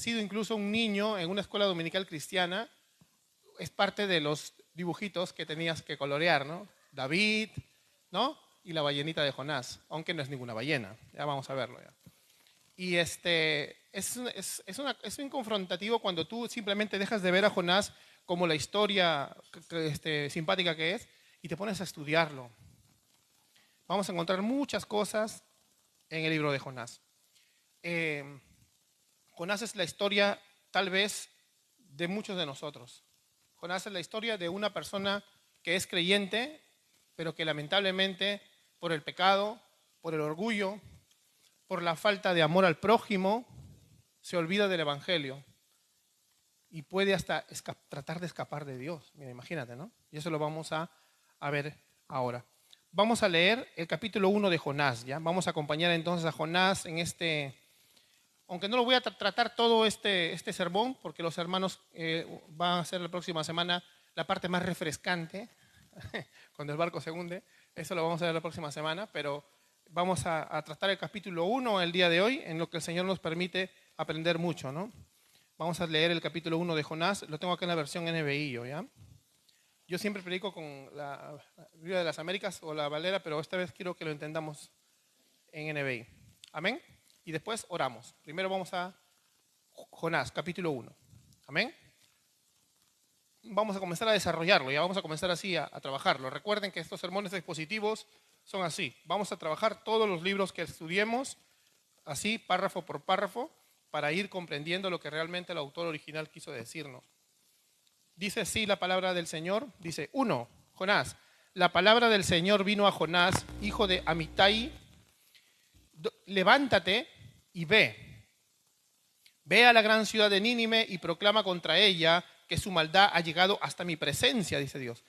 sido incluso un niño en una escuela dominical cristiana, es parte de los dibujitos que tenías que colorear, ¿no? David, ¿no? Y la ballenita de Jonás, aunque no es ninguna ballena, ya vamos a verlo ya. Y es un confrontativo cuando tú simplemente dejas de ver a Jonás como la historia simpática que es y te pones a estudiarlo. Vamos a encontrar muchas cosas en el libro de Jonás. Eh, Jonás es la historia tal vez de muchos de nosotros. Jonás es la historia de una persona que es creyente, pero que lamentablemente por el pecado, por el orgullo, por la falta de amor al prójimo, se olvida del Evangelio y puede hasta tratar de escapar de Dios. Mira, imagínate, ¿no? Y eso lo vamos a ver ahora. Vamos a leer el capítulo 1 de Jonás, ¿ya? Vamos a acompañar entonces a Jonás en aunque no lo voy a tratar todo este sermón, porque los hermanos van a hacer la próxima semana la parte más refrescante, cuando el barco se hunde, eso lo vamos a ver la próxima semana, pero vamos a tratar el capítulo 1 el día de hoy, en lo que el Señor nos permite aprender mucho, ¿no? Vamos a leer el capítulo 1 de Jonás, lo tengo acá en la versión NBI, ¿ya? Yo siempre predico con la Biblia de las Américas o la Valera, pero esta vez quiero que lo entendamos en NBI. Amén. Y después oramos. Primero vamos a Jonás, capítulo 1. Amén. Vamos a comenzar a desarrollarlo, ya vamos a comenzar así a trabajarlo. Recuerden que estos sermones expositivos son así. Vamos a trabajar todos los libros que estudiemos, así, párrafo por párrafo, para ir comprendiendo lo que realmente el autor original quiso decirnos. Dice así la palabra del Señor. Dice, 1, Jonás. La palabra del Señor vino a Jonás, hijo de Amitai. Levántate y ve. Ve a la gran ciudad de Nínive y proclama contra ella que su maldad ha llegado hasta mi presencia, dice Dios.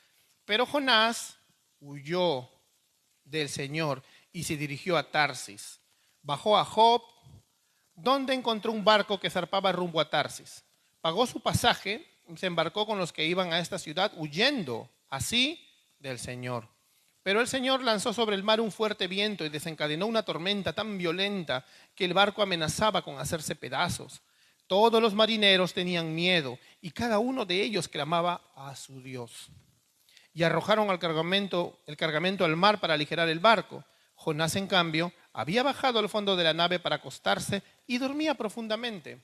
Pero Jonás huyó del Señor y se dirigió a Tarsis. Bajó a Job, donde encontró un barco que zarpaba rumbo a Tarsis. Pagó su pasaje y se embarcó con los que iban a esta ciudad, huyendo así del Señor. Pero el Señor lanzó sobre el mar un fuerte viento y desencadenó una tormenta tan violenta que el barco amenazaba con hacerse pedazos. Todos los marineros tenían miedo y cada uno de ellos clamaba a su Dios. Y arrojaron el cargamento al mar para aligerar el barco. Jonás, en cambio, había bajado al fondo de la nave para acostarse y dormía profundamente.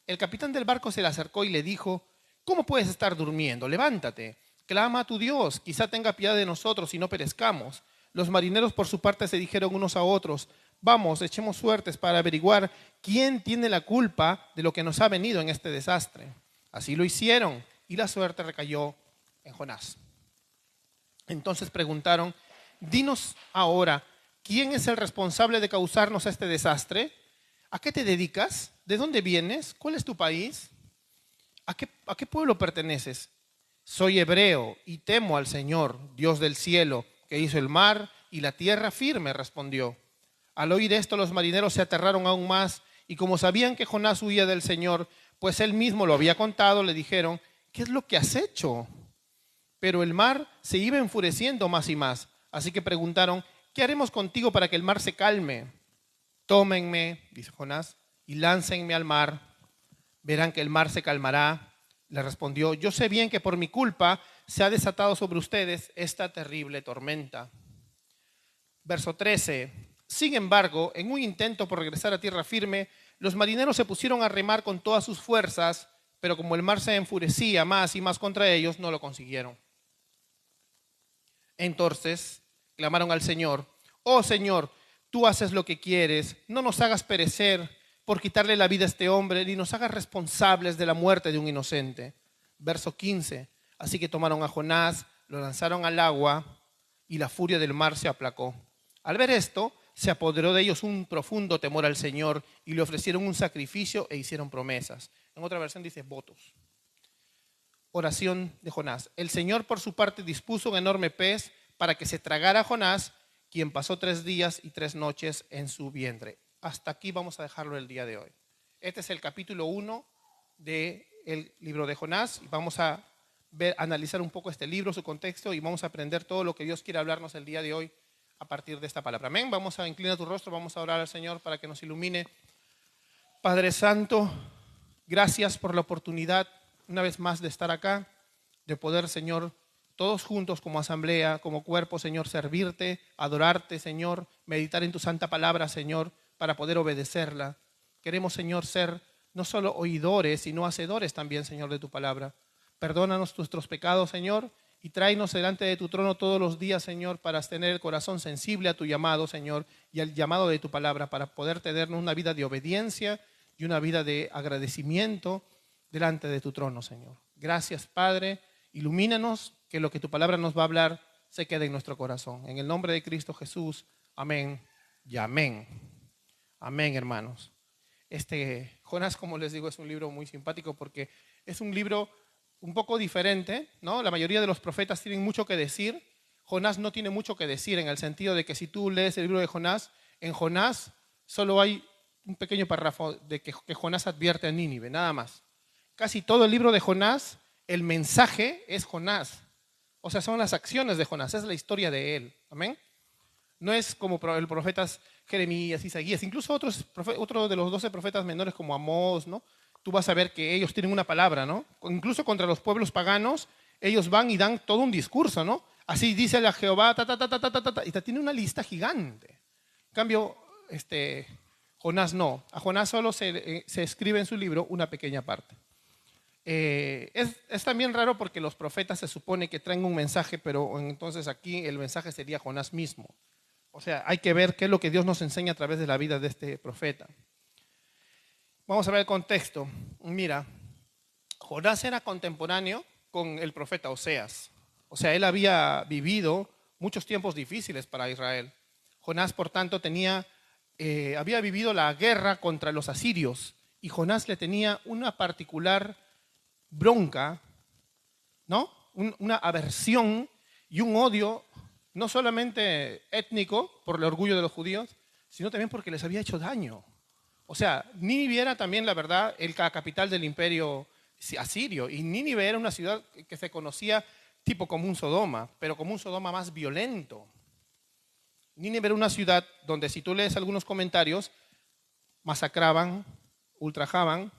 El capitán del barco se le acercó y le dijo, ¿cómo puedes estar durmiendo? Levántate, clama a tu Dios, quizá tenga piedad de nosotros y no perezcamos. Los marineros por su parte se dijeron unos a otros, vamos, echemos suertes para averiguar quién tiene la culpa de lo que nos ha venido en este desastre. Así lo hicieron y la suerte recayó en Jonás. Entonces preguntaron, dinos ahora, ¿quién es el responsable de causarnos este desastre? ¿A qué te dedicas? ¿De dónde vienes? ¿Cuál es tu país? ¿A qué pueblo perteneces? Soy hebreo y temo al Señor, Dios del cielo, que hizo el mar y la tierra firme, respondió. Al oír esto, los marineros se aterraron aún más y como sabían que Jonás huía del Señor, pues él mismo lo había contado, le dijeron, ¿qué es lo que has hecho? Pero el mar se iba enfureciendo más y más. Así que preguntaron, ¿qué haremos contigo para que el mar se calme? Tómenme, dice Jonás, y láncenme al mar. Verán que el mar se calmará. Le respondió, yo sé bien que por mi culpa se ha desatado sobre ustedes esta terrible tormenta. Verso 13. Sin embargo, en un intento por regresar a tierra firme, los marineros se pusieron a remar con todas sus fuerzas, pero como el mar se enfurecía más y más contra ellos, no lo consiguieron. Entonces clamaron al Señor, oh Señor, tú haces lo que quieres, no nos hagas perecer por quitarle la vida a este hombre, ni nos hagas responsables de la muerte de un inocente. Verso 15. Así que tomaron a Jonás, lo lanzaron al agua y la furia del mar se aplacó. Al ver esto, se apoderó de ellos un profundo temor al Señor y le ofrecieron un sacrificio e hicieron promesas. En otra versión dice votos. Oración de Jonás. El Señor por su parte dispuso un enorme pez para que se tragara a Jonás, quien pasó 3 días y 3 noches en su vientre. Hasta aquí vamos a dejarlo el día de hoy. Este es el capítulo 1 del libro de Jonás. Vamos a analizar un poco este libro, su contexto, y vamos a aprender todo lo que Dios quiere hablarnos el día de hoy a partir de esta palabra. Amén. Vamos a inclinar tu rostro, vamos a orar al Señor para que nos ilumine Padre Santo, gracias por la oportunidad una vez más de estar acá, de poder, Señor, todos juntos como asamblea, como cuerpo, Señor, servirte, adorarte, Señor, meditar en tu santa palabra, Señor, para poder obedecerla. Queremos, Señor, ser no solo oidores, sino hacedores también, Señor, de tu palabra. Perdónanos nuestros pecados, Señor, y tráenos delante de tu trono todos los días, Señor, para tener el corazón sensible a tu llamado, Señor, y al llamado de tu palabra, para poder tener una vida de obediencia y una vida de agradecimiento delante de tu trono, Señor. Gracias, Padre. Ilumínanos, que lo que tu palabra nos va a hablar se quede en nuestro corazón. En el nombre de Cristo Jesús, amén y amén. Amén, hermanos. Jonás, como les digo, es un libro muy simpático porque es un libro un poco diferente, ¿no? La mayoría de los profetas tienen mucho que decir. Jonás no tiene mucho que decir en el sentido de que si tú lees el libro de Jonás, en Jonás solo hay un pequeño párrafo de que Jonás advierte a Nínive, nada más. Casi todo el libro de Jonás, el mensaje es Jonás. O sea, son las acciones de Jonás, es la historia de él. Amén. No es como el profetas Jeremías, Isaías, incluso otro de los 12 profetas menores como Amós, ¿no? Tú vas a ver que ellos tienen una palabra, ¿no? Incluso contra los pueblos paganos, ellos van y dan todo un discurso, ¿no? Así dice la Jehová, y tiene una lista gigante. En cambio, Jonás no. A Jonás solo se escribe en su libro una pequeña parte. Es también raro porque los profetas se supone que traen un mensaje, pero entonces aquí el mensaje sería Jonás mismo. O sea, hay que ver qué es lo que Dios nos enseña a través de la vida de este profeta. Vamos a ver el contexto. Mira, Jonás era contemporáneo con el profeta Oseas. O sea, él había vivido muchos tiempos difíciles para Israel. Jonás, por tanto, había vivido la guerra contra los asirios y Jonás le tenía una particular bronca, ¿no? Una aversión y un odio, no solamente étnico, por el orgullo de los judíos, sino también porque les había hecho daño. O sea, Nínive era también, la verdad, la capital del imperio asirio, y Nínive era una ciudad que se conocía tipo como un Sodoma, pero como un Sodoma más violento. Nínive era una ciudad donde, si tú lees algunos comentarios, masacraban, ultrajaban,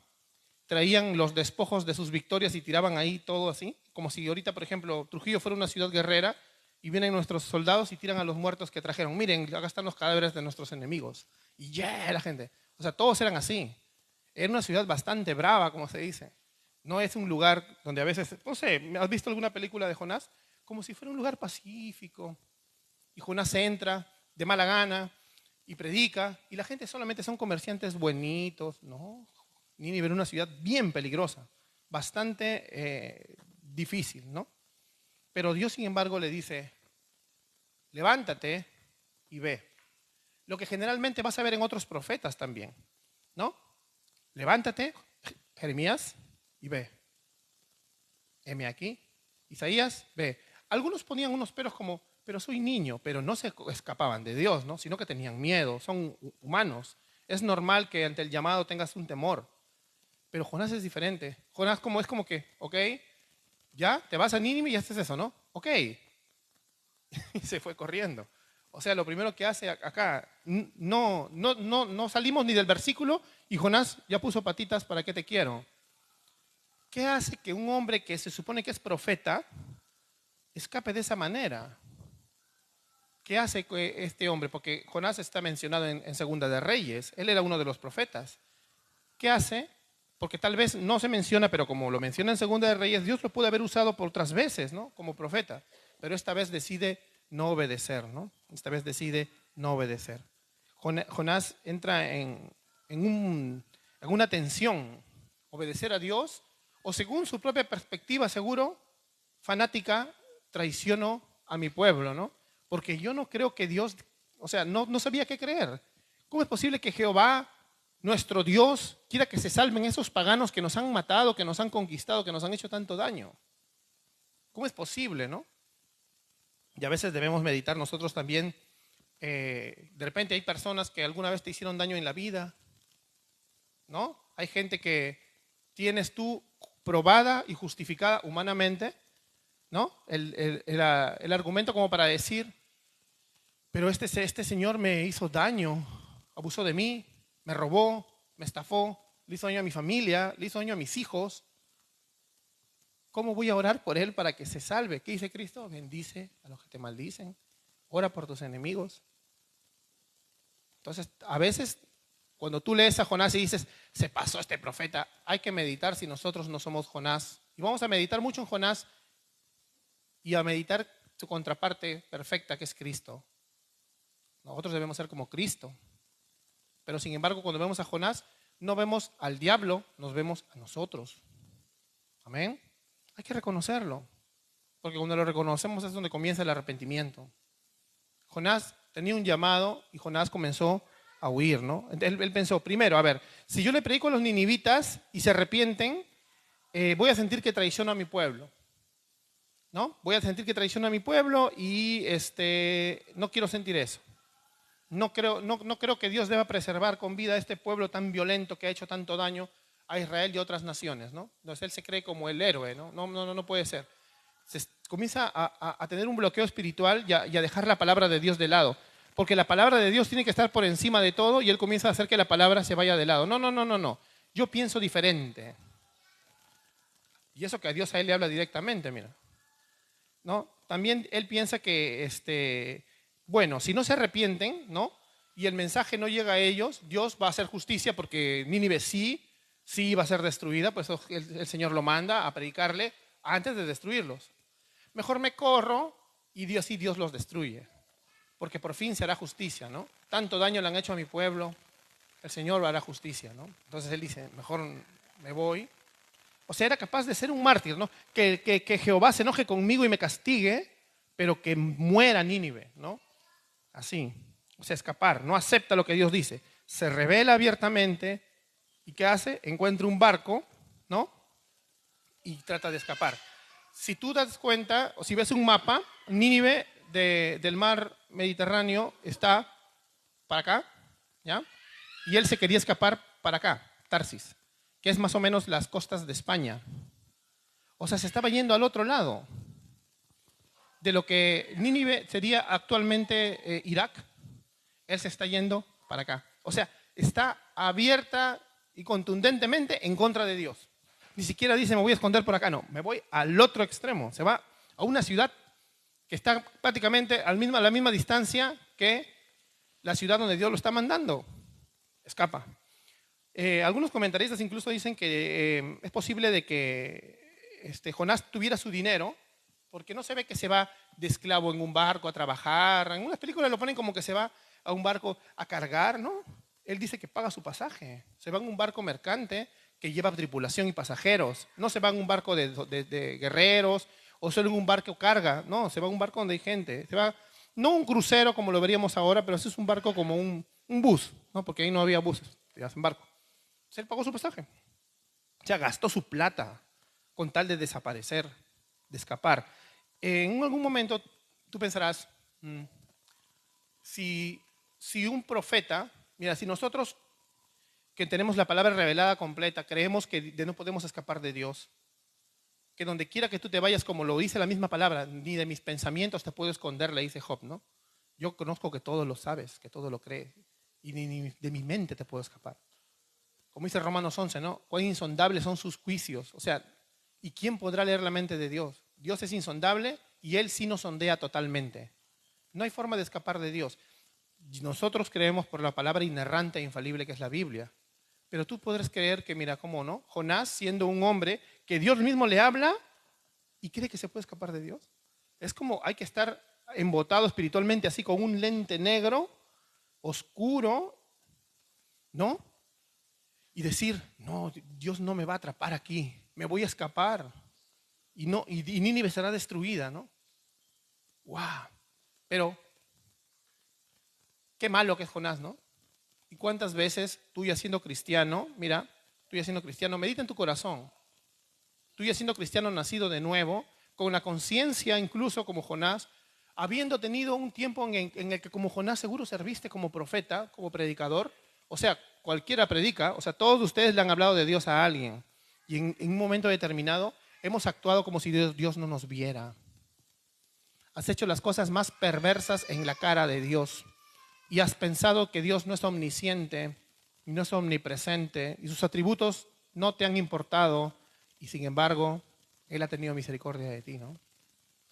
traían los despojos de sus victorias y tiraban ahí todo así, como si ahorita, por ejemplo, Trujillo fuera una ciudad guerrera y vienen nuestros soldados y tiran a los muertos que trajeron. Miren, acá están los cadáveres de nuestros enemigos. Y ya, la gente. O sea, todos eran así. Era una ciudad bastante brava, como se dice. No es un lugar donde a veces, no sé, ¿has visto alguna película de Jonás? Como si fuera un lugar pacífico. Y Jonás entra de mala gana y predica, y la gente solamente son comerciantes buenitos. No, Nínive era una ciudad bien peligrosa, bastante difícil, ¿no? Pero Dios, sin embargo, le dice, levántate y ve. Lo que generalmente vas a ver en otros profetas también, ¿no? Levántate, Jeremías, y ve. Heme aquí, Isaías, ve. Algunos ponían unos peros como, pero soy niño, pero no se escapaban de Dios, ¿no? Sino que tenían miedo, son humanos. Es normal que ante el llamado tengas un temor. Pero Jonás es diferente. Jonás es como que, ok, ya, te vas a Nínive y haces eso, ¿no? Ok. Y se fue corriendo. O sea, lo primero que hace acá, no salimos ni del versículo y Jonás ya puso patitas, ¿para qué te quiero? ¿Qué hace que un hombre que se supone que es profeta escape de esa manera? ¿Qué hace que este hombre? Porque Jonás está mencionado en Segunda de Reyes, él era uno de los profetas. ¿Qué hace? Porque tal vez no se menciona, pero como lo menciona en Segunda de Reyes, Dios lo pudo haber usado por otras veces, ¿no? Como profeta. Pero esta vez decide no obedecer, ¿no? Esta vez decide no obedecer. Jonás entra en una tensión, obedecer a Dios, o según su propia perspectiva, seguro, fanática, traiciono a mi pueblo, ¿no? Porque yo no creo que Dios, o sea, no sabía qué creer. ¿Cómo es posible que Jehová, nuestro Dios, quiera que se salven esos paganos que nos han matado, que nos han conquistado, que nos han hecho tanto daño? ¿Cómo es posible, no? Y a veces debemos meditar nosotros también. De repente hay personas que alguna vez te hicieron daño en la vida, ¿no? Hay gente que tienes tú probada y justificada humanamente, ¿no? El argumento como para decir, pero este señor me hizo daño, abusó de mí, me robó, me estafó, le hizo daño a mi familia, le hizo daño a mis hijos. ¿Cómo voy a orar por él para que se salve? ¿Qué dice Cristo? Bendice a los que te maldicen. Ora por tus enemigos. Entonces, a veces, cuando tú lees a Jonás y dices, se pasó este profeta, hay que meditar si nosotros no somos Jonás. Y vamos a meditar mucho en Jonás y a meditar su contraparte perfecta, que es Cristo. Nosotros debemos ser como Cristo. Pero sin embargo, cuando vemos a Jonás, no vemos al diablo, nos vemos a nosotros. Amén. Hay que reconocerlo. Porque cuando lo reconocemos es donde comienza el arrepentimiento. Jonás tenía un llamado y Jonás comenzó a huir, ¿no? Él pensó, primero, a ver, si yo le predico a los ninivitas y se arrepienten, voy a sentir que traiciono a mi pueblo, ¿no? Voy a sentir que traiciono a mi pueblo y no quiero sentir eso. No creo que Dios deba preservar con vida a este pueblo tan violento que ha hecho tanto daño a Israel y a otras naciones, ¿no? Entonces él se cree como el héroe, ¿no? No puede ser. Comienza a tener un bloqueo espiritual y a dejar la palabra de Dios de lado. Porque la palabra de Dios tiene que estar por encima de todo y él comienza a hacer que la palabra se vaya de lado. No. Yo pienso diferente. Y eso que a Dios a él le habla directamente, mira. ¿No? También él piensa que, bueno, si no se arrepienten, ¿no? Y el mensaje no llega a ellos, Dios va a hacer justicia porque Nínive sí va a ser destruida, pues el Señor lo manda a predicarle antes de destruirlos. Mejor me corro y Dios los destruye, porque por fin se hará justicia, ¿no? Tanto daño le han hecho a mi pueblo, el Señor lo hará justicia, ¿no? Entonces él dice, mejor me voy. O sea, era capaz de ser un mártir, ¿no? Que Jehová se enoje conmigo y me castigue, pero que muera Nínive, ¿no? Así, o sea, escapar, no acepta lo que Dios dice, se revela abiertamente y ¿qué hace? Encuentra un barco, ¿no? Y trata de escapar. Si tú das cuenta, o si ves un mapa, Nínive del mar Mediterráneo está para acá, ¿ya? Y él se quería escapar para acá, Tarsis, que es más o menos las costas de España. O sea, se estaba yendo al otro lado de lo que Nínive sería actualmente Irak. Él se está yendo para acá. O sea, está abierta y contundentemente en contra de Dios. Ni siquiera dice, me voy a esconder por acá. No, me voy al otro extremo. Se va a una ciudad que está prácticamente a la misma distancia que la ciudad donde Dios lo está mandando. Escapa. Algunos comentaristas incluso dicen que es posible de que Jonás tuviera su dinero, porque no se ve que se va de esclavo en un barco a trabajar. En unas películas lo ponen como que se va a un barco a cargar, ¿no? Él dice que paga su pasaje. Se va en un barco mercante que lleva tripulación y pasajeros. No se va en un barco de guerreros o solo en un barco carga. No, se va en un barco donde hay gente. Se va, no un crucero como lo veríamos ahora, pero ese es un barco como un bus, ¿no? Porque ahí no había buses, te vas en barco. Entonces él pagó su pasaje. O sea, gastó su plata con tal de desaparecer, de escapar. En algún momento tú pensarás, si un profeta, mira, si nosotros que tenemos la palabra revelada completa, creemos que no podemos escapar de Dios, que donde quiera que tú te vayas, como lo dice la misma palabra, ni de mis pensamientos te puedo esconder, le dice Job, ¿no? Yo conozco que todo lo sabes, que todo lo crees, y ni de mi mente te puedo escapar. Como dice Romanos 11, ¿no? Cuán insondables son sus juicios. O sea, ¿y quién podrá leer la mente de Dios? Dios es insondable y Él sí nos sondea totalmente. No hay forma de escapar de Dios. Nosotros creemos por la palabra inerrante e infalible que es la Biblia. Pero tú podrás creer que, mira, ¿cómo no? Jonás, siendo un hombre que Dios mismo le habla y cree que se puede escapar de Dios. Es como hay que estar embotado espiritualmente así con un lente negro, oscuro, ¿no? Y decir, no, Dios no me va a atrapar aquí, me voy a escapar. Y Nínive será destruida, ¿no? ¡Wow! Pero, qué malo que es Jonás, ¿no? ¿Y cuántas veces tú ya siendo cristiano, mira, tú ya siendo cristiano, medita en tu corazón, tú ya siendo cristiano nacido de nuevo, con la conciencia incluso como Jonás, habiendo tenido un tiempo en el que como Jonás seguro serviste como profeta, como predicador, o sea, cualquiera predica, o sea, todos ustedes le han hablado de Dios a alguien y en un momento determinado hemos actuado como si Dios no nos viera. Has hecho las cosas más perversas en la cara de Dios y has pensado que Dios no es omnisciente y no es omnipresente, y sus atributos no te han importado, y sin embargo, Él ha tenido misericordia de ti, ¿no?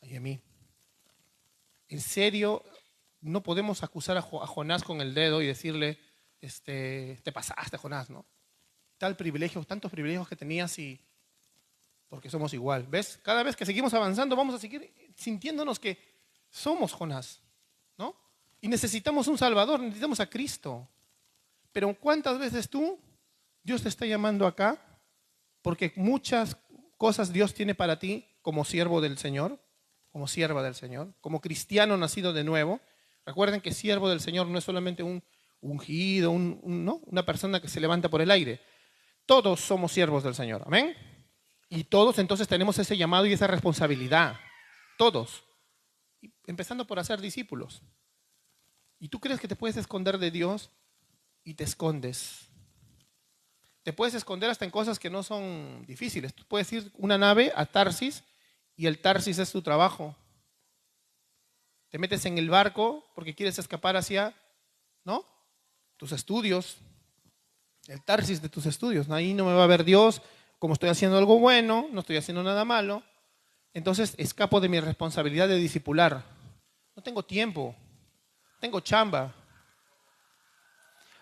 Y de mí. En serio, no podemos acusar a Jonás con el dedo y decirle, te pasaste, Jonás, ¿no? Tal privilegio, tantos privilegios que tenías y porque somos igual. ¿Ves? Cada vez que seguimos avanzando vamos a seguir sintiéndonos que somos Jonás, ¿no? Y necesitamos un Salvador, necesitamos a Cristo. Pero ¿cuántas veces Dios te está llamando acá? Porque muchas cosas Dios tiene para ti como siervo del Señor, como sierva del Señor, como cristiano nacido de nuevo. Recuerden que siervo del Señor no es solamente un ungido, ¿no? Una persona que se levanta por el aire. Todos somos siervos del Señor, amén. Y todos entonces tenemos ese llamado y esa responsabilidad. Todos. Empezando por hacer discípulos. ¿Y tú crees que te puedes esconder de Dios? Y te escondes. Te puedes esconder hasta en cosas que no son difíciles. Tú puedes ir una nave a Tarsis y el Tarsis es tu trabajo. Te metes en el barco porque quieres escapar hacia, ¿no? Tus estudios. El Tarsis de tus estudios. Ahí no me va a ver Dios, como estoy haciendo algo bueno, no estoy haciendo nada malo. Entonces escapo de mi responsabilidad de discipular. No tengo tiempo. Tengo chamba.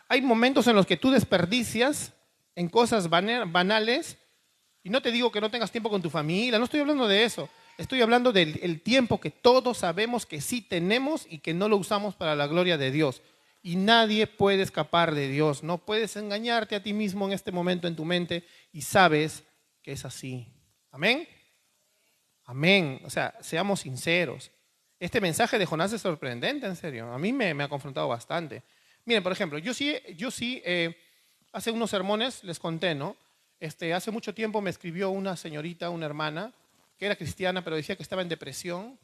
Hay momentos en los que tú desperdicias en cosas banales, y no te digo que no tengas tiempo con tu familia, no estoy hablando de eso, estoy hablando del tiempo que todos sabemos que sí tenemos y que no lo usamos para la gloria de Dios. Y nadie puede escapar de Dios, no puedes engañarte a ti mismo en este momento en tu mente y sabes que es así. ¿Amén? Amén. O sea, seamos sinceros. Este mensaje de Jonás es sorprendente, en serio. A mí me ha confrontado bastante. Miren, por ejemplo, yo sí, hace unos sermones les conté, ¿no? Hace mucho tiempo me escribió una señorita, una hermana, que era cristiana, pero decía que estaba en depresión.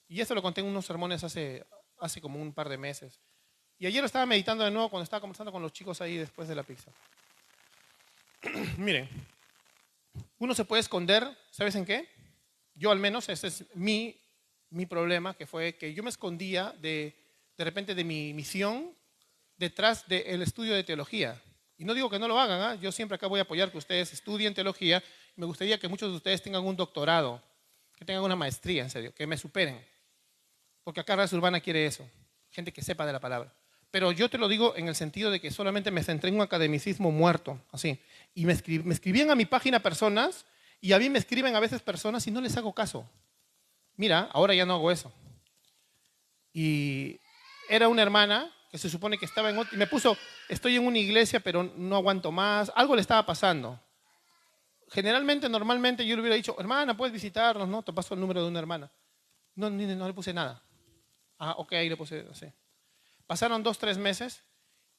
Y eso lo conté en unos sermones hace como un par de meses. Y ayer lo estaba meditando de nuevo cuando estaba conversando con los chicos ahí después de la pizza. Miren, uno se puede esconder, ¿sabes en qué? Yo al menos, ese es mi problema, que fue que yo me escondía de repente de mi misión detrás del estudio de teología. Y no digo que no lo hagan, ¿eh? Yo siempre acá voy a apoyar que ustedes estudien teología. Me gustaría que muchos de ustedes tengan un doctorado, que tengan una maestría, en serio, que me superen. Porque acá Raza Urbana quiere eso, gente que sepa de la palabra. Pero yo te lo digo en el sentido de que solamente me centré en un academicismo muerto, así. Y me escribían a mi página personas, y a mí me escriben a veces personas y no les hago caso. Mira, ahora ya no hago eso. Y era una hermana que se supone que estaba en otra, y me puso, estoy en una iglesia pero no aguanto más, algo le estaba pasando. Normalmente yo le hubiera dicho, hermana, puedes visitarnos, ¿no? Te paso el número de una hermana. No le puse nada. Ah, ok, ahí le puse, así. Pasaron 2, 3 meses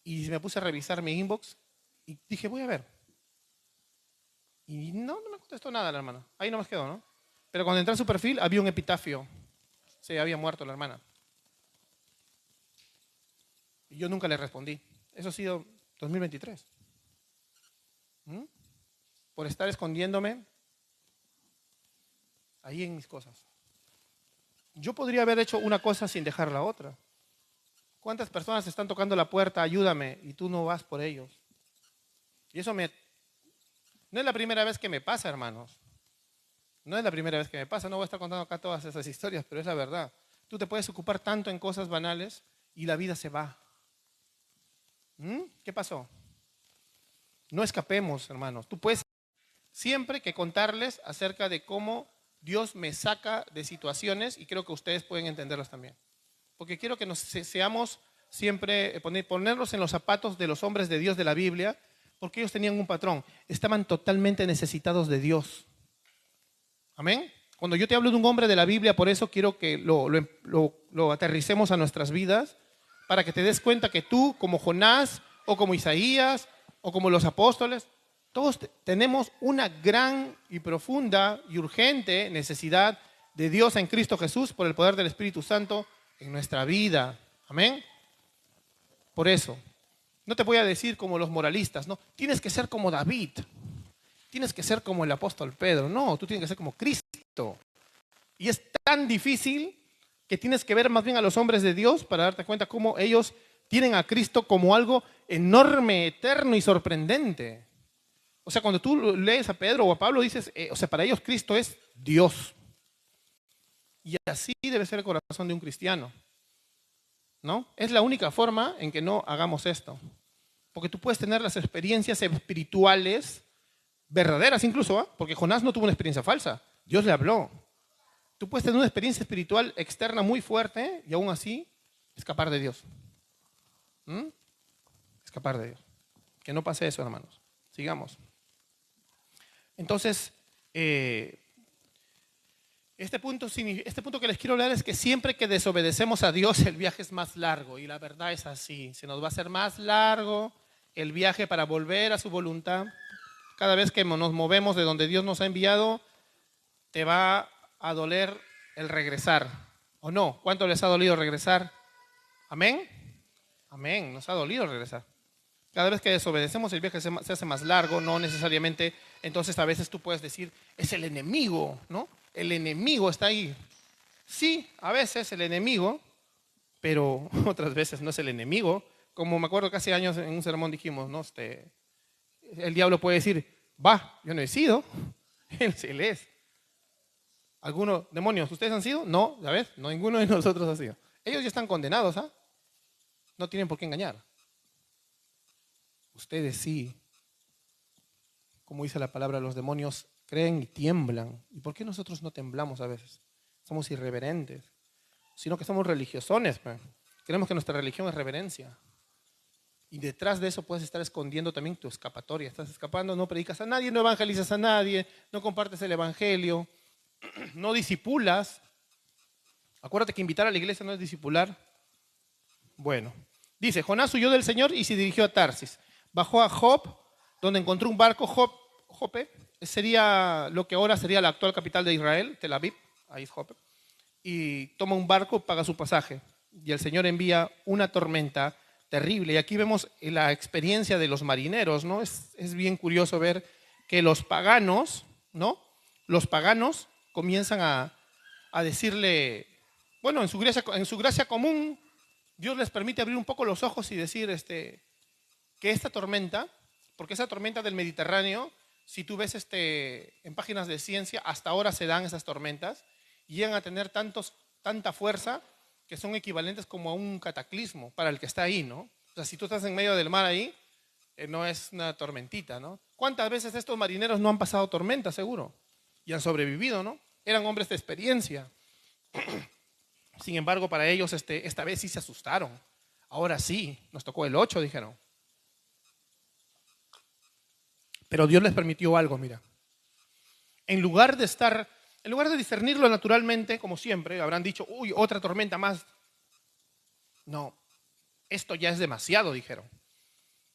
y me puse a revisar mi inbox y dije, voy a ver. Y no me contestó nada la hermana. Ahí nomás quedó, ¿no? Pero cuando entré a su perfil había un epitafio. Se había muerto la hermana. Y yo nunca le respondí. Eso ha sido 2023. Por estar escondiéndome ahí en mis cosas. Yo podría haber hecho una cosa sin dejar la otra. ¿Cuántas personas están tocando la puerta, ayúdame, y tú no vas por ellos? Y eso no es la primera vez que me pasa, hermanos. No es la primera vez que me pasa. No voy a estar contando acá todas esas historias, pero es la verdad. Tú te puedes ocupar tanto en cosas banales y la vida se va. ¿Qué pasó? No escapemos, hermanos. Tú puedes siempre que contarles acerca de cómo Dios me saca de situaciones, y creo que ustedes pueden entenderlas también. Porque quiero que seamos siempre, ponernos en los zapatos de los hombres de Dios de la Biblia, porque ellos tenían un patrón. Estaban totalmente necesitados de Dios. Amén. Cuando yo te hablo de un hombre de la Biblia, por eso quiero que lo aterricemos a nuestras vidas, para que te des cuenta que tú, como Jonás, o como Isaías, o como los apóstoles, todos tenemos una gran y profunda y urgente necesidad de Dios en Cristo Jesús por el poder del Espíritu Santo en nuestra vida. Amén. Por eso, no te voy a decir como los moralistas, no, tienes que ser como David, tienes que ser como el apóstol Pedro. No, tú tienes que ser como Cristo. Y es tan difícil que tienes que ver más bien a los hombres de Dios para darte cuenta cómo ellos tienen a Cristo como algo enorme, eterno y sorprendente. O sea, cuando tú lees a Pedro o a Pablo, dices, o sea, para ellos Cristo es Dios. Y así debe ser el corazón de un cristiano, ¿no? Es la única forma en que no hagamos esto. Porque tú puedes tener las experiencias espirituales verdaderas incluso, ¿eh? Porque Jonás no tuvo una experiencia falsa. Dios le habló. Tú puedes tener una experiencia espiritual externa muy fuerte y aún así escapar de Dios. Escapar de Dios. Que no pase eso, hermanos. Sigamos. Entonces, este punto que les quiero hablar es que siempre que desobedecemos a Dios, el viaje es más largo. Y la verdad es así. Se nos va a hacer más largo el viaje para volver a su voluntad. Cada vez que nos movemos de donde Dios nos ha enviado, te va a doler el regresar. ¿O no? ¿Cuánto les ha dolido regresar? ¿Amén? Amén. Nos ha dolido regresar. Cada vez que desobedecemos, el viaje se hace más largo, no necesariamente. Entonces, a veces tú puedes decir, es el enemigo, ¿no? El enemigo está ahí. Sí, a veces el enemigo, pero otras veces no es el enemigo. Como me acuerdo que hace años en un sermón dijimos, ¿no? El diablo puede decir, va, yo no he sido, él es. ¿Algunos demonios, ustedes han sido? No, ya ves, no, ninguno de nosotros ha sido. Ellos ya están condenados, ¿ah? No tienen por qué engañar. Ustedes sí. Como dice la palabra, los demonios creen y tiemblan. ¿Y por qué nosotros no temblamos a veces? Somos irreverentes. Sino que somos religiosones. Creemos que nuestra religión es reverencia. Y detrás de eso puedes estar escondiendo también tu escapatoria. Estás escapando, no predicas a nadie, no evangelizas a nadie, no compartes el evangelio, no disipulas. Acuérdate que invitar a la iglesia no es disipular. Bueno, dice, Jonás huyó del Señor y se dirigió a Tarsis. Bajó a Job, donde encontró un barco. Jope sería lo que ahora sería la actual capital de Israel, Tel Aviv, ahí es Jope. Y toma un barco, paga su pasaje. Y el Señor envía una tormenta terrible. Y aquí vemos la experiencia de los marineros, ¿no? Es bien curioso ver que los paganos, ¿no? Los paganos comienzan a decirle, bueno, en su gracia común, Dios les permite abrir un poco los ojos y decir que esta tormenta, porque esa tormenta del Mediterráneo, si tú ves en páginas de ciencia, hasta ahora se dan esas tormentas, y llegan a tener tanta fuerza que son equivalentes como a un cataclismo para el que está ahí, ¿no? O sea, si tú estás en medio del mar ahí, no es una tormentita, ¿no? ¿Cuántas veces estos marineros no han pasado tormentas, seguro? Y han sobrevivido, ¿no? Eran hombres de experiencia. Sin embargo, para ellos esta vez sí se asustaron. Ahora sí, nos tocó el 8, dijeron. Pero Dios les permitió algo, mira. En lugar de discernirlo naturalmente, como siempre, habrán dicho, uy, otra tormenta más. No, esto ya es demasiado, dijeron.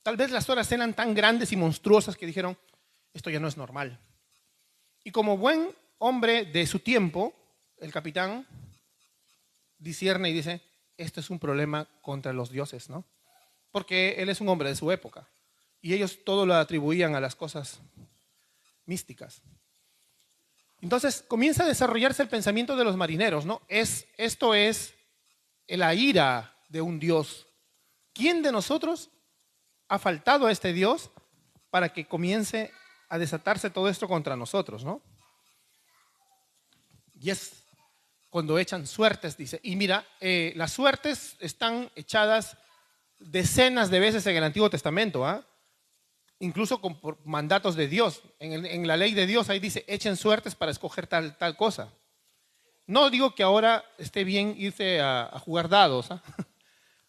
Tal vez las olas eran tan grandes y monstruosas que dijeron, esto ya no es normal. Y como buen hombre de su tiempo, el capitán discierne y dice, esto es un problema contra los dioses, ¿no? Porque él es un hombre de su época. Y ellos todo lo atribuían a las cosas místicas. Entonces comienza a desarrollarse el pensamiento de los marineros, ¿no? Esto es la ira de un Dios. ¿Quién de nosotros ha faltado a este Dios para que comience a desatarse todo esto contra nosotros, ¿no? Y es cuando echan suertes, dice. Y mira, las suertes están echadas decenas de veces en el Antiguo Testamento, ¿ah? Incluso por mandatos de Dios. En la ley de Dios ahí dice, echen suertes para escoger tal cosa. No digo que ahora esté bien irse a jugar dados, ¿ah?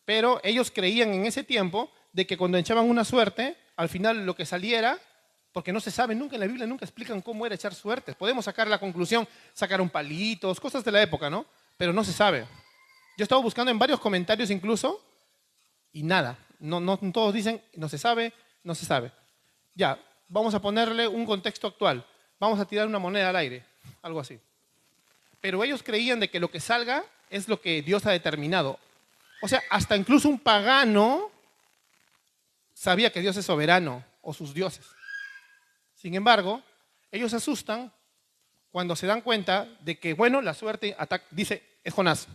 Pero ellos creían en ese tiempo de que cuando echaban una suerte, al final lo que saliera, porque no se sabe, nunca en la Biblia nunca explican cómo era echar suertes. Podemos sacar la conclusión, sacaron palitos, cosas de la época, ¿no? Pero no se sabe. Yo he estado buscando en varios comentarios incluso y nada. No todos dicen, no se sabe, no se sabe. Ya, vamos a ponerle un contexto actual. Vamos a tirar una moneda al aire, algo así. Pero ellos creían de que lo que salga es lo que Dios ha determinado. O sea, hasta incluso un pagano sabía que Dios es soberano o sus dioses. Sin embargo, ellos se asustan cuando se dan cuenta de que, bueno, la suerte dice, es Jonás.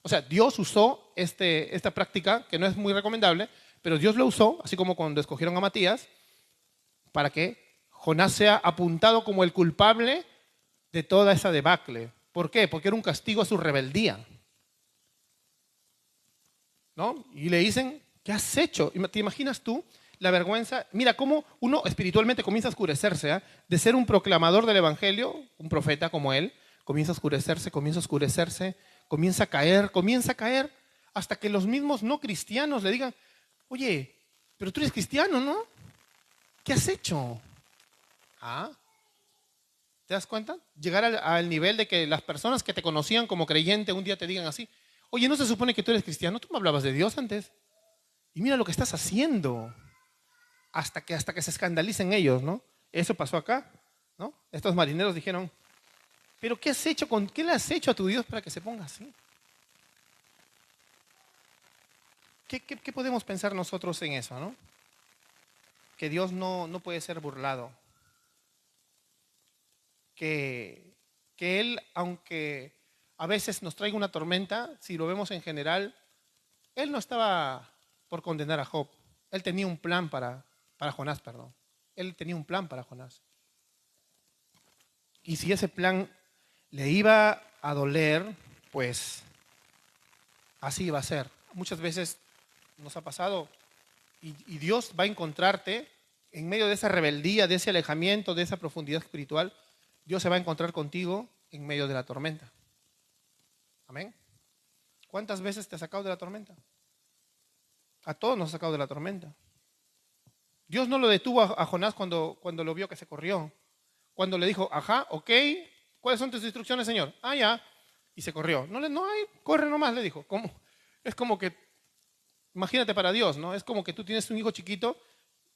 O sea, Dios usó esta práctica, que no es muy recomendable, pero Dios lo usó, así como cuando escogieron a Matías, para que Jonás sea apuntado como el culpable de toda esa debacle. ¿Por qué? Porque era un castigo a su rebeldía. ¿No? Y le dicen, ¿qué has hecho? ¿Te imaginas tú la vergüenza? Mira cómo uno espiritualmente comienza a oscurecerse, ¿eh? De ser un proclamador del Evangelio, un profeta como él, comienza a oscurecerse, comienza a caer, hasta que los mismos no cristianos le digan, oye, pero tú eres cristiano, ¿no? ¿Qué has hecho? ¿Ah? ¿Te das cuenta? Llegar al nivel de que las personas que te conocían como creyente un día te digan así, oye, ¿no se supone que tú eres cristiano? Tú me hablabas de Dios antes. Y mira lo que estás haciendo. Hasta que se escandalicen ellos, ¿no? Eso pasó acá, ¿no? Estos marineros dijeron, ¿pero qué has hecho qué le has hecho a tu Dios para que se ponga así? ¿Qué podemos pensar nosotros en eso, no? Que Dios no puede ser burlado. Que Él, aunque a veces nos traiga una tormenta, si lo vemos en general, Él no estaba por condenar a Job. Él tenía un plan para Jonás, perdón. Él tenía un plan para Jonás. Y si ese plan le iba a doler, pues así iba a ser. Muchas veces nos ha pasado y Dios va a encontrarte en medio de esa rebeldía, de ese alejamiento, de esa profundidad espiritual. Dios se va a encontrar contigo en medio de la tormenta. Amén. ¿Cuántas veces te ha sacado de la tormenta? A todos nos ha sacado de la tormenta. Dios no lo detuvo a Jonás cuando lo vio que se corrió. Cuando le dijo, ajá, ok, ¿cuáles son tus instrucciones, Señor? Ah, ya. Y se corrió. No hay, corre nomás, le dijo. ¿Cómo? Es como que, imagínate para Dios, ¿no? Es como que tú tienes un hijo chiquito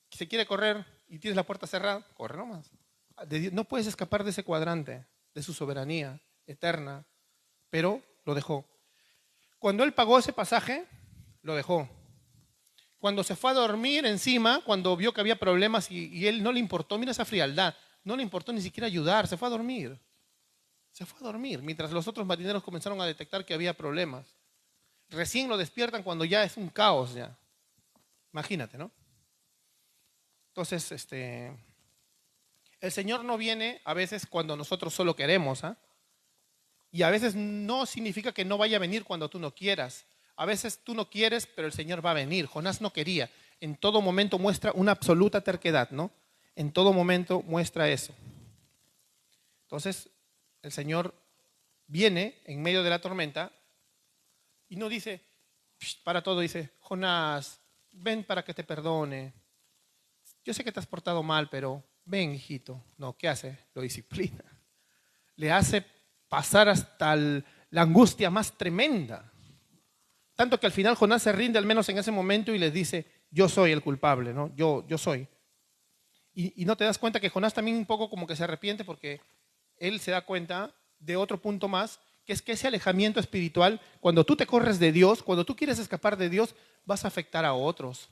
que se quiere correr y tienes la puerta cerrada, corre nomás. No puedes escapar de ese cuadrante, de su soberanía eterna, pero lo dejó. Cuando él pagó ese pasaje, lo dejó. Cuando se fue a dormir encima, cuando vio que había problemas y él no le importó, mira esa frialdad, no le importó ni siquiera ayudar, se fue a dormir. Se fue a dormir, mientras los otros marineros comenzaron a detectar que había problemas. Recién lo despiertan cuando ya es un caos ya. Imagínate, ¿no? Entonces, el Señor no viene a veces cuando nosotros solo queremos, ¿ah? Y a veces no significa que no vaya a venir cuando tú no quieras. A veces tú no quieres, pero el Señor va a venir. Jonás no quería. En todo momento muestra una absoluta terquedad, ¿no? En todo momento muestra eso. Entonces, el Señor viene en medio de la tormenta y no dice, para todo, dice, Jonás, ven para que te perdone. Yo sé que te has portado mal, pero ven, hijito. No, ¿qué hace? Lo disciplina. Le hace pasar hasta la angustia más tremenda. Tanto que al final Jonás se rinde, al menos en ese momento, y les dice, yo soy el culpable, ¿no? Yo soy. Y no te das cuenta que Jonás también un poco como que se arrepiente porque él se da cuenta de otro punto más, que es que ese alejamiento espiritual, cuando tú te corres de Dios, cuando tú quieres escapar de Dios, vas a afectar a otros.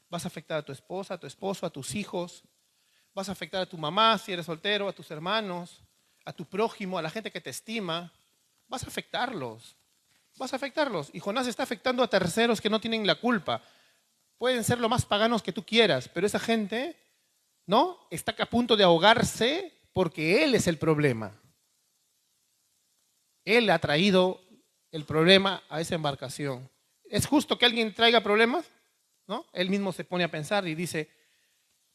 Vas a afectar a tu esposa, a tu esposo, a tus hijos. Vas a afectar a tu mamá si eres soltero, a tus hermanos, a tu prójimo, a la gente que te estima. Vas a afectarlos. Vas a afectarlos. Y Jonás está afectando a terceros que no tienen la culpa. Pueden ser lo más paganos que tú quieras, pero esa gente, ¿no? Está a punto de ahogarse porque él es el problema. Él ha traído el problema a esa embarcación. ¿Es justo que alguien traiga problemas? ¿No? Él mismo se pone a pensar y dice,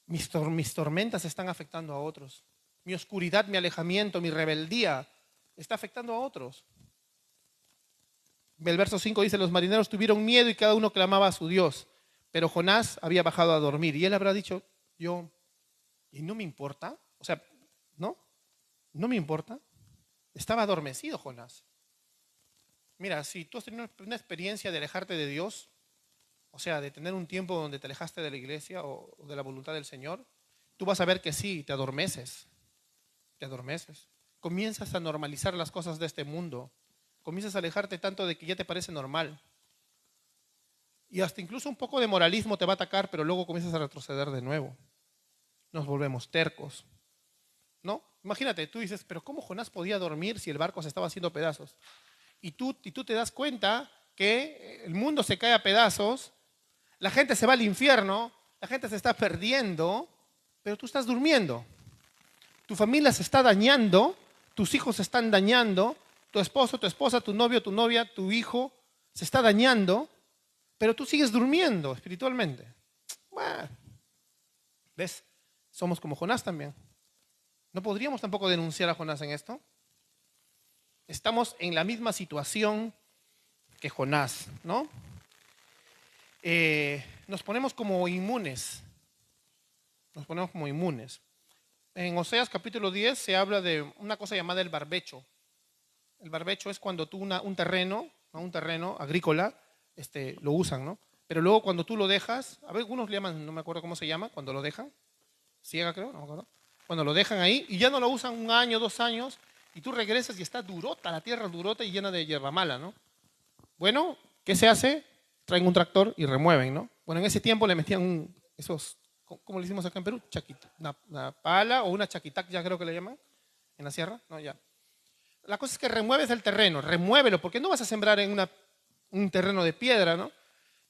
mis tormentas están afectando a otros. Mi oscuridad, mi alejamiento, mi rebeldía está afectando a otros. El verso 5 dice, los marineros tuvieron miedo y cada uno clamaba a su Dios. Pero Jonás había bajado a dormir y él habrá dicho, ¿y no me importa? O sea, ¿no? ¿No me importa? Estaba adormecido Jonás. Mira, si tú has tenido una experiencia de alejarte de Dios, o sea, de tener un tiempo donde te alejaste de la iglesia o de la voluntad del Señor, tú vas a ver que sí, te adormeces. Te adormeces. Comienzas a normalizar las cosas de este mundo. Comienzas a alejarte tanto de que ya te parece normal. Y hasta incluso un poco de moralismo te va a atacar, pero luego comienzas a retroceder de nuevo. Nos volvemos tercos. ¿No? Imagínate, tú dices, pero ¿cómo Jonás podía dormir si el barco se estaba haciendo pedazos? y tú te das cuenta que el mundo se cae a pedazos, la gente se va al infierno, la gente se está perdiendo, pero tú estás durmiendo. Tu familia se está dañando, tus hijos se están dañando, tu esposo, tu esposa, tu novio, tu novia, tu hijo se está dañando, pero tú sigues durmiendo espiritualmente. Bueno, ¿ves? Somos como Jonás también. ¿No podríamos tampoco denunciar a Jonás en esto? Estamos en la misma situación que Jonás, ¿no? Nos ponemos como inmunes. Nos ponemos como inmunes. En Oseas capítulo 10 se habla de una cosa llamada el barbecho. El barbecho es cuando tú un terreno, ¿no? Un terreno agrícola, lo usan, ¿no? Pero luego cuando tú lo dejas, a ver, algunos le llaman, no me acuerdo cómo se llama, cuando lo dejan, ciega creo, no me acuerdo. Cuando lo dejan ahí y ya no lo usan 1 año, 2 años, y tú regresas y está durota, la tierra durota y llena de hierba mala, ¿no? Bueno, ¿qué se hace? Traen un tractor y remueven, ¿no? Bueno, en ese tiempo le metían esos, ¿cómo le hicimos acá en Perú? Chaquita, una pala o una chaquitac, ya creo que le llaman, en la sierra, no, ya. La cosa es que remueves el terreno, remuévelo, porque no vas a sembrar en un terreno de piedra, ¿no?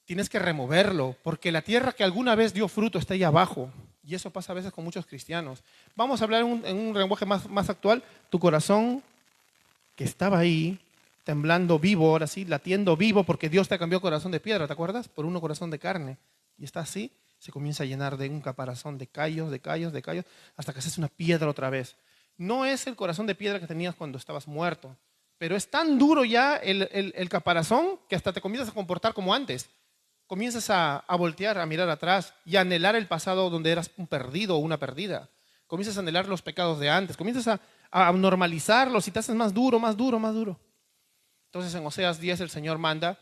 Tienes que removerlo, porque la tierra que alguna vez dio fruto está ahí abajo. Y eso pasa a veces con muchos cristianos. Vamos a hablar en un lenguaje más actual. Tu corazón, que estaba ahí, temblando vivo, ahora sí, latiendo vivo, porque Dios te cambió corazón de piedra, ¿te acuerdas? Por uno corazón de carne. Y está así, se comienza a llenar de un caparazón de callos, de callos, de callos, hasta que se hace una piedra otra vez. No es el corazón de piedra que tenías cuando estabas muerto, pero es tan duro ya el caparazón que hasta te comienzas a comportar como antes. Comienzas a voltear, a mirar atrás y a anhelar el pasado donde eras un perdido o una perdida. Comienzas a anhelar los pecados de antes, comienzas a normalizarlos y te haces más duro, más duro, más duro. Entonces en Oseas 10 el Señor manda,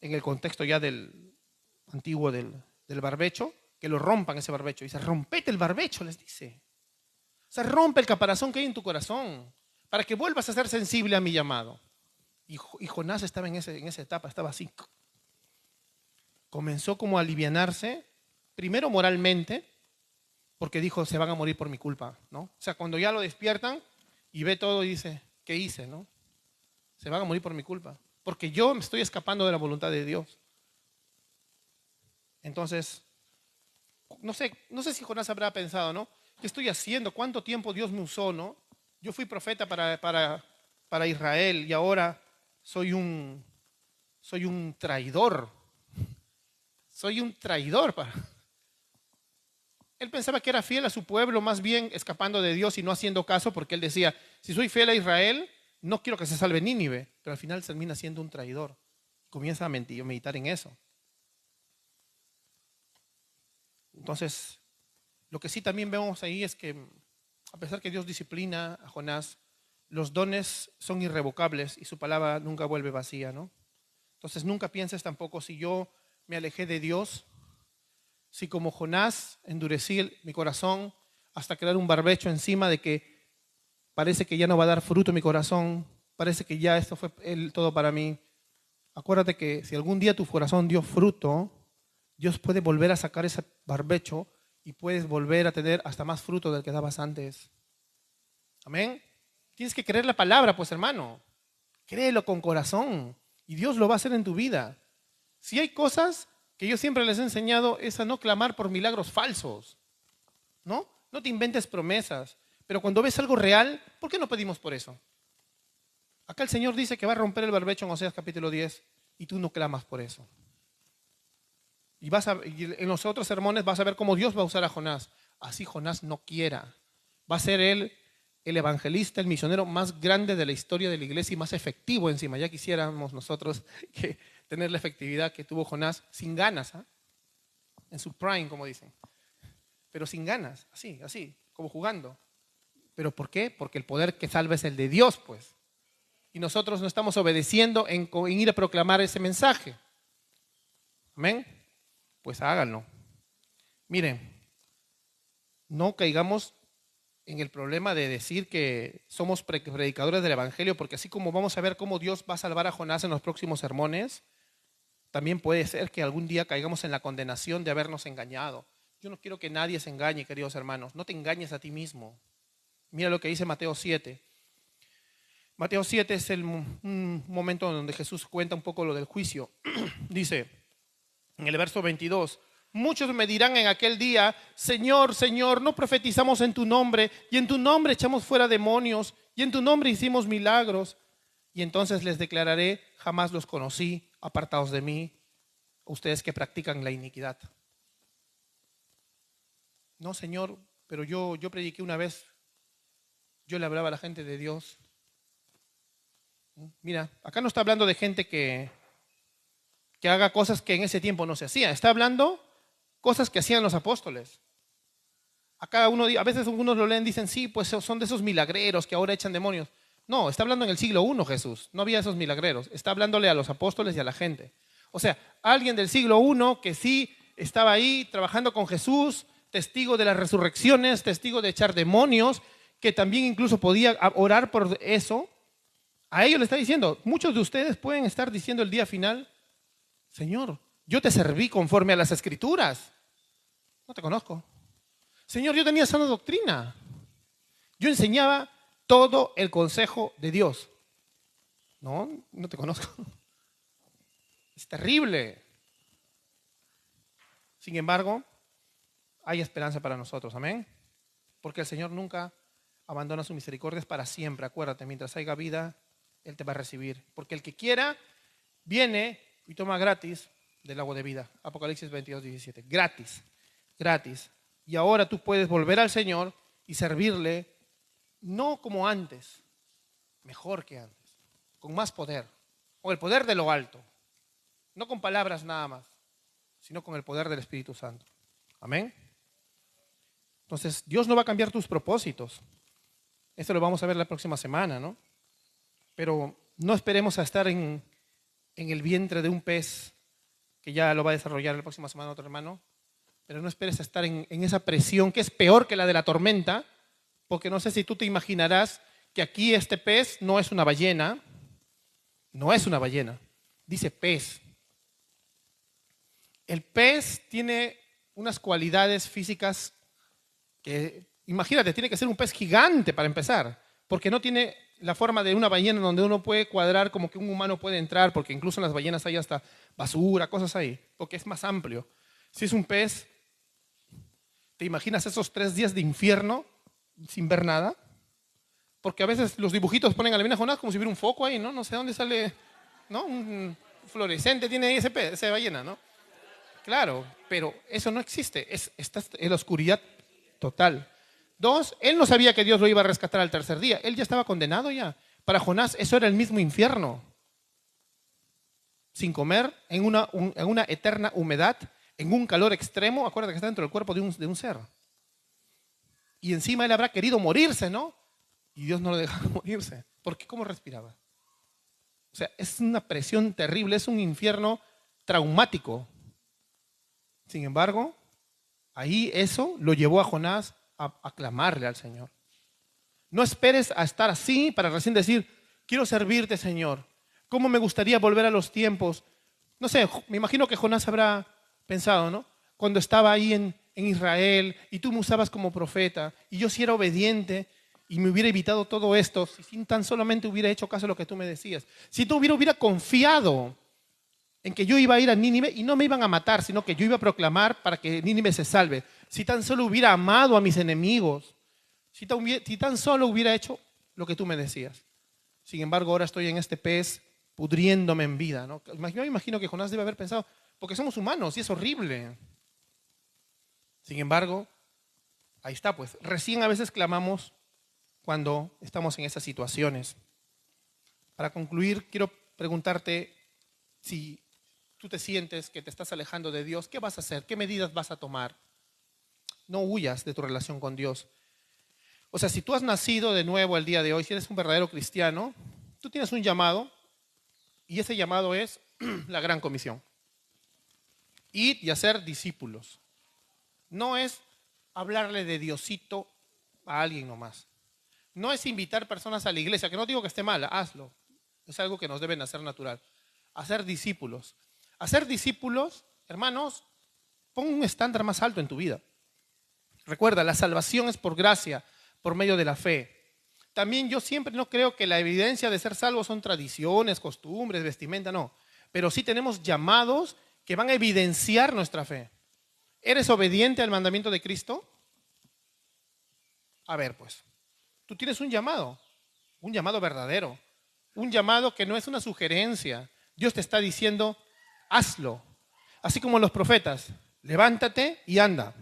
en el contexto ya del antiguo del barbecho, que lo rompan ese barbecho. Dice, rompete el barbecho, les dice. O sea, rompe el caparazón que hay en tu corazón para que vuelvas a ser sensible a mi llamado. Y Jonás estaba en esa etapa, estaba así. Comenzó como a alivianarse, primero moralmente, porque dijo, se van a morir por mi culpa, ¿no? O sea, cuando ya lo despiertan y ve todo y dice, ¿qué hice, no? Se van a morir por mi culpa, porque yo me estoy escapando de la voluntad de Dios. Entonces, no sé si Jonás habrá pensado, ¿no? ¿Qué estoy haciendo? ¿Cuánto tiempo Dios me usó, no? Yo fui profeta para Israel y ahora soy un traidor. Soy un traidor. Él pensaba que era fiel a su pueblo, más bien escapando de Dios y no haciendo caso, porque él decía, si soy fiel a Israel, no quiero que se salve Nínive, pero al final termina siendo un traidor. Comienza a meditar en eso. Entonces, lo que sí también vemos ahí es que, a pesar que Dios disciplina a Jonás, los dones son irrevocables y su palabra nunca vuelve vacía, ¿no? Entonces, nunca pienses tampoco si yo me alejé de Dios, si como Jonás endurecí mi corazón hasta crear un barbecho encima de que parece que ya no va a dar fruto mi corazón, parece que ya esto fue todo para mí. Acuérdate que si algún día tu corazón dio fruto, Dios puede volver a sacar ese barbecho y puedes volver a tener hasta más fruto del que dabas antes. Amén. Tienes que creer la palabra, pues hermano. Créelo con corazón y Dios lo va a hacer en tu vida. Si hay cosas que yo siempre les he enseñado es a no clamar por milagros falsos, ¿no? No te inventes promesas, pero cuando ves algo real, ¿por qué no pedimos por eso? Acá el Señor dice que va a romper el barbecho en Oseas capítulo 10 y tú no clamas por eso. Y en los otros sermones vas a ver cómo Dios va a usar a Jonás. Así Jonás no quiera. Va a ser él el evangelista, el misionero más grande de la historia de la iglesia y más efectivo encima. Ya quisiéramos nosotros tener la efectividad que tuvo Jonás sin ganas, ¿eh? En su prime, como dicen. Pero sin ganas, así, como jugando. ¿Pero por qué? Porque el poder que salva es el de Dios, pues. Y nosotros no estamos obedeciendo en ir a proclamar ese mensaje. Amén. Pues háganlo. Miren, no caigamos en el problema de decir que somos predicadores del Evangelio, porque así como vamos a ver cómo Dios va a salvar a Jonás en los próximos sermones, también puede ser que algún día caigamos en la condenación de habernos engañado. Yo no quiero que nadie se engañe, queridos hermanos. No te engañes a ti mismo. Mira lo que dice Mateo 7. Mateo 7 es un momento donde Jesús cuenta un poco lo del juicio. Dice en el verso 22, muchos me dirán en aquel día, Señor, Señor, ¿no profetizamos en tu nombre? Y en tu nombre echamos fuera demonios, y en tu nombre hicimos milagros. Y entonces les declararé, jamás los conocí, apartados de mí, ustedes que practican la iniquidad. No, Señor, pero yo prediqué una vez, yo le hablaba a la gente de Dios. Mira, acá no está hablando de gente que haga cosas que en ese tiempo no se hacían. Está hablando cosas que hacían los apóstoles. Acá a veces algunos lo leen y dicen, sí, pues son de esos milagreros que ahora echan demonios. No, está hablando en el siglo I Jesús. No había esos milagreros. Está hablándole a los apóstoles y a la gente. O sea, alguien del siglo I que sí estaba ahí trabajando con Jesús, testigo de las resurrecciones, testigo de echar demonios, que también incluso podía orar por eso. A ellos le está diciendo, muchos de ustedes pueden estar diciendo el día final, Señor, yo te serví conforme a las Escrituras. No te conozco. Señor, yo tenía sana doctrina. Yo enseñaba todo el consejo de Dios. No, no te conozco. Es terrible. Sin embargo, hay esperanza para nosotros, amén. Porque el Señor nunca abandona sus misericordias para siempre. Acuérdate, mientras haya vida, Él te va a recibir. Porque el que quiera, viene y toma gratis del agua de vida. Apocalipsis 22, 17. Gratis, gratis. Y ahora tú puedes volver al Señor y servirle, no como antes, mejor que antes, con más poder, con el poder de lo alto. No con palabras nada más, sino con el poder del Espíritu Santo. Amén. Entonces, Dios no va a cambiar tus propósitos. Esto lo vamos a ver la próxima semana, ¿no? Pero no esperemos a estar en el vientre de un pez, que ya lo va a desarrollar la próxima semana otro hermano, pero no esperes a estar en esa presión que es peor que la de la tormenta, porque no sé si tú te imaginarás que aquí este pez no es una ballena, dice pez. El pez tiene unas cualidades físicas que, imagínate, tiene que ser un pez gigante para empezar, porque no tiene la forma de una ballena donde uno puede cuadrar como que un humano puede entrar, porque incluso en las ballenas hay hasta basura, cosas ahí, porque es más amplio. Si es un pez, ¿te imaginas esos 3 días de infierno sin ver nada? Porque a veces los dibujitos ponen a la mina Jonás como si hubiera un foco ahí, ¿no? No sé dónde sale, ¿no? Un fluorescente tiene ahí ese pez, esa ballena, ¿no? Claro, pero eso no existe, está en la oscuridad total. 2, él no sabía que Dios lo iba a rescatar al tercer día, él ya estaba condenado ya. Para Jonás eso era el mismo infierno. Sin comer, en una eterna humedad, en un calor extremo, acuérdate que está dentro del cuerpo de un ser. Y encima él habrá querido morirse, ¿no? Y Dios no lo dejaba morirse. ¿Por qué? ¿Cómo respiraba? O sea, es una presión terrible, es un infierno traumático. Sin embargo, ahí eso lo llevó a Jonás a clamarle al Señor. No esperes a estar así para recién decir, quiero servirte, Señor. ¿Cómo me gustaría volver a los tiempos? No sé, me imagino que Jonás habrá pensado, ¿no? Cuando estaba ahí en Israel y tú me usabas como profeta y yo sí era obediente y me hubiera evitado todo esto, si tan solamente hubiera hecho caso a lo que tú me decías. Si tú hubiera confiado en que yo iba a ir a Nínive y no me iban a matar, sino que yo iba a proclamar para que Nínive se salve. Si tan solo hubiera amado a mis enemigos, si tan solo hubiera hecho lo que tú me decías. Sin embargo, ahora estoy en este pez pudriéndome en vida, ¿no? Yo me imagino que Jonás debe haber pensado, porque somos humanos y es horrible. Sin embargo, ahí está, pues, recién a veces clamamos cuando estamos en esas situaciones. Para concluir, quiero preguntarte si tú te sientes que te estás alejando de Dios, ¿qué vas a hacer? ¿Qué medidas vas a tomar? No huyas de tu relación con Dios. O sea, si tú has nacido de nuevo el día de hoy, si eres un verdadero cristiano, tú tienes un llamado y ese llamado es la gran comisión. Ir y hacer discípulos. No es hablarle de Diosito a alguien nomás. No es invitar personas a la iglesia, que no digo que esté mal, hazlo. Es algo que nos debe hacer natural. Hacer discípulos. Hacer discípulos, hermanos, pon un estándar más alto en tu vida. Recuerda, la salvación es por gracia, por medio de la fe. también yo siempre no creo que la evidencia de ser salvos son tradiciones, costumbres, vestimenta, no. Pero sí tenemos llamados que van a evidenciar nuestra fe. ¿Eres obediente al mandamiento de Cristo? A ver, pues, tú tienes un llamado verdadero, un llamado que no es una sugerencia. Dios te está diciendo, hazlo. Así como los profetas, levántate y anda.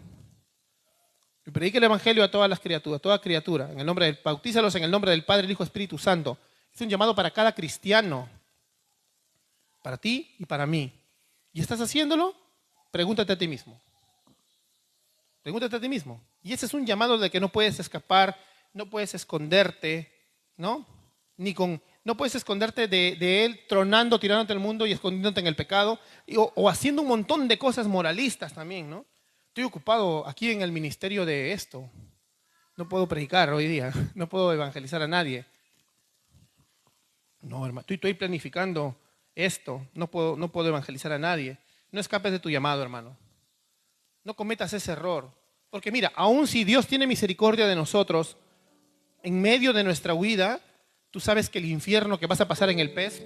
Y predique el evangelio a todas las criaturas, toda criatura, bautízalos en el nombre del Padre, el Hijo, Espíritu Santo. Es un llamado para cada cristiano, para ti y para mí. ¿Y estás haciéndolo? Pregúntate a ti mismo. Pregúntate a ti mismo. Y ese es un llamado de que no puedes escapar, no puedes esconderte, ¿no? No puedes esconderte de Él tronando, tirándote al mundo y escondiéndote en el pecado, o haciendo un montón de cosas moralistas también, ¿no? Estoy ocupado aquí en el ministerio de esto. No puedo predicar hoy día, no puedo evangelizar a nadie. No, hermano, estoy planificando esto, no puedo evangelizar a nadie. No escapes de tu llamado, hermano. No cometas ese error. Porque mira, aun si Dios tiene misericordia de nosotros, en medio de nuestra huida, tú sabes que el infierno que vas a pasar en el pez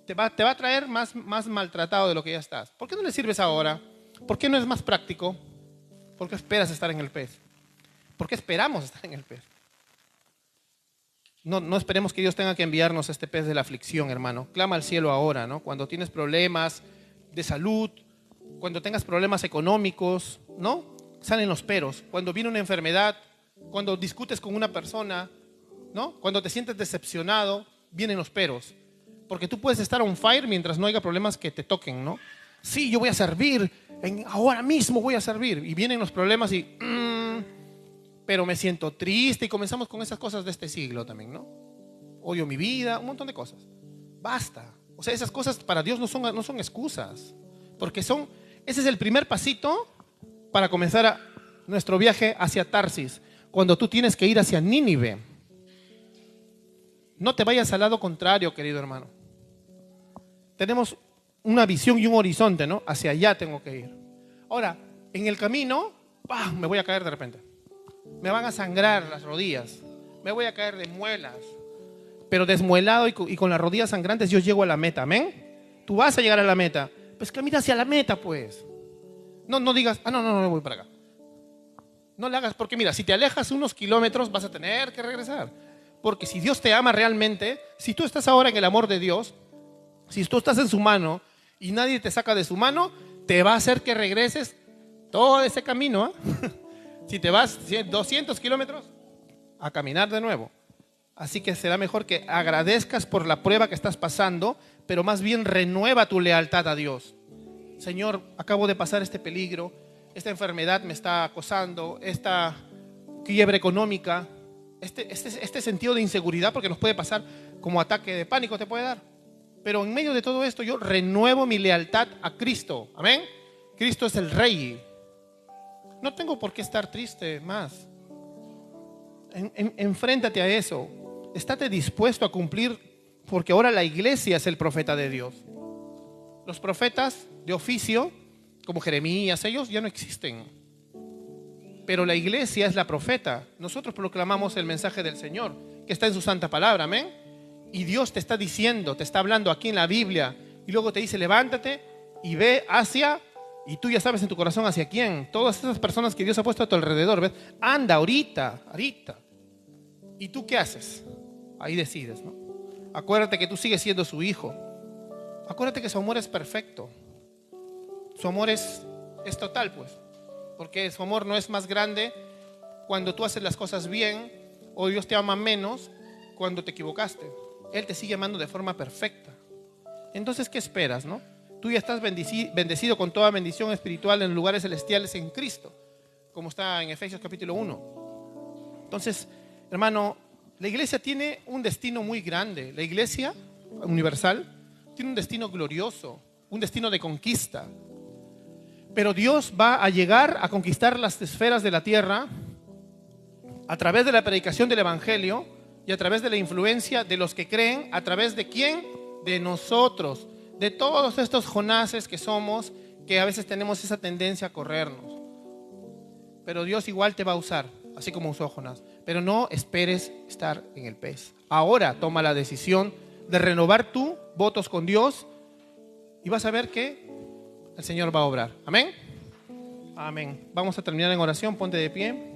te va a traer más maltratado de lo que ya estás. ¿Por qué no le sirves ahora? ¿Por qué no es más práctico? ¿Por qué esperas estar en el pez? ¿Por qué esperamos estar en el pez? No esperemos que Dios tenga que enviarnos este pez de la aflicción, hermano. Clama al cielo ahora, ¿no? Cuando tienes problemas de salud, cuando tengas problemas económicos, ¿no? Salen los peros. Cuando viene una enfermedad, cuando discutes con una persona, ¿no? Cuando te sientes decepcionado, vienen los peros. Porque tú puedes estar on fire mientras no haya problemas que te toquen, ¿no? Sí, yo voy a servir, ahora mismo voy a servir. Y vienen los problemas y, pero me siento triste y comenzamos con esas cosas de este siglo también, ¿no? Odio mi vida, un montón de cosas. Basta. O sea, esas cosas para Dios no son excusas. Porque ese es el primer pasito para comenzar nuestro viaje hacia Tarsis. Cuando tú tienes que ir hacia Nínive. No te vayas al lado contrario, querido hermano. Tenemos una visión y un horizonte, ¿no? Hacia allá tengo que ir. Ahora, en el camino, me voy a caer de repente. Me van a sangrar las rodillas. Me voy a caer de muelas. Pero desmuelado y con las rodillas sangrantes yo llego a la meta, ¿amén? Tú vas a llegar a la meta. Pues camina hacia la meta, pues. No digas, no voy para acá. No le hagas, porque mira, si te alejas unos kilómetros vas a tener que regresar. Porque si Dios te ama realmente, si tú estás ahora en el amor de Dios, si tú estás en su mano y nadie te saca de su mano, te va a hacer que regreses todo ese camino, ¿eh? Si te vas 200 kilómetros, a caminar de nuevo. Así que será mejor que agradezcas por la prueba que estás pasando, pero más bien renueva tu lealtad a Dios. Señor, acabo de pasar este peligro, esta enfermedad me está acosando, esta quiebre económica, este sentido de inseguridad, porque nos puede pasar como ataque de pánico, te puede dar. Pero en medio de todo esto yo renuevo mi lealtad a Cristo. Amén. Cristo es el Rey. No tengo por qué estar triste más. Enfréntate a eso. Estate dispuesto a cumplir, porque ahora la iglesia es el profeta de Dios. Los profetas de oficio, como Jeremías, ellos ya no existen. Pero la iglesia es la profeta. Nosotros proclamamos el mensaje del Señor, que está en su santa palabra, amén. Y Dios te está diciendo, te está hablando aquí en la Biblia, y luego te dice, levántate y ve hacia, y tú ya sabes en tu corazón hacia quién. Todas esas personas que Dios ha puesto a tu alrededor, ¿ves? Anda ahorita. ¿Y tú qué haces? Ahí decides, ¿no? Acuérdate que tú sigues siendo su hijo. Acuérdate que su amor es perfecto. Su amor es total, pues. Porque su amor no es más grande cuando tú haces las cosas bien, o Dios te ama menos cuando te equivocaste. Él te sigue amando de forma perfecta. Entonces, ¿qué esperas, no? Tú ya estás bendecido con toda bendición espiritual en lugares celestiales en Cristo, como está en Efesios capítulo 1. Entonces, hermano, la iglesia tiene un destino muy grande. La iglesia universal tiene un destino glorioso, un destino de conquista. Pero Dios va a llegar a conquistar las esferas de la tierra a través de la predicación del Evangelio y a través de la influencia de los que creen. ¿A través de quién? De nosotros, de todos estos Jonases que somos, que a veces tenemos esa tendencia a corrernos. Pero Dios igual te va a usar. así como usó a Jonás. Pero no esperes estar en el pez. Ahora toma la decisión de renovar tus votos con Dios y vas a ver que el Señor va a obrar. Amén. Amén. Vamos a terminar en oración. Ponte de pie.